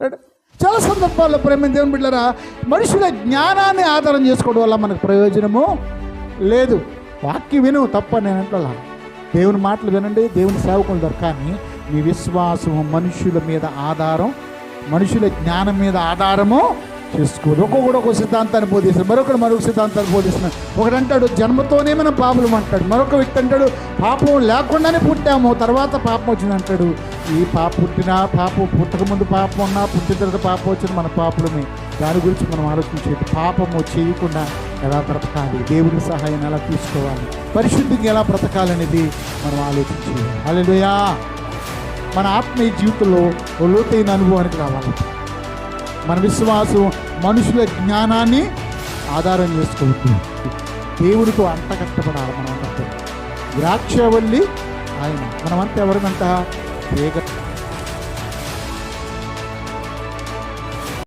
అంటాడు. చాలా సందర్భాల్లో ప్రేమ దేవుని బిడ్డలారా, మనుషుల జ్ఞానాన్ని ఆధారం చేసుకోవడం వల్ల మనకు ప్రయోజనము లేదు. వాక్యం విను, తప్ప నేను అంటున్నా, దేవుని మాటలు వినండి, దేవుని సేవకులు దొరక. కానీ మీ విశ్వాసం మనుషుల మీద ఆధారం, మనుషుల జ్ఞానం మీద ఆధారము చేసుకోదు. ఒక్కొక్కడు ఒక సిద్ధాంతాన్ని బోధిస్తున్నాడు, మరొకడు మరొక సిద్ధాంతాన్ని బోధిస్తున్నాడు. ఒకడంటాడు జన్మతోనే మనం పాపం అంటాడు, మరొక వ్యక్తి అంటాడు పాపం లేకుండానే పుట్టాము, తర్వాత పాపం వచ్చింది అంటాడు. ఈ పుట్టినా పాపం, పుట్టకముందు పాపం ఉన్నా, పుట్టిన తర్వాత పాపం వచ్చిన మన పాపలమే. దాని గురించి మనం ఆలోచించేది, పాపము చేయకుండా ఎలా బ్రతకాలి, దేవుడి సహాయం ఎలా తీసుకోవాలి, పరిశుద్ధిగా ఎలా బ్రతకాలనేది మనం ఆలోచించాలి. హల్లెలూయా. మన ఆత్మీయ జీవితంలో ఓ లోతైన అనుభవానికి రావాలి. మన విశ్వాసం మనుషుల జ్ఞానాన్ని ఆధారం చేసుకోవద్దు, దేవుడితో అంటకట్టబడాలి. మనం అంతా ద్రాక్షవల్లి ఆయన, మనమంతా ఎవరినంట తీగ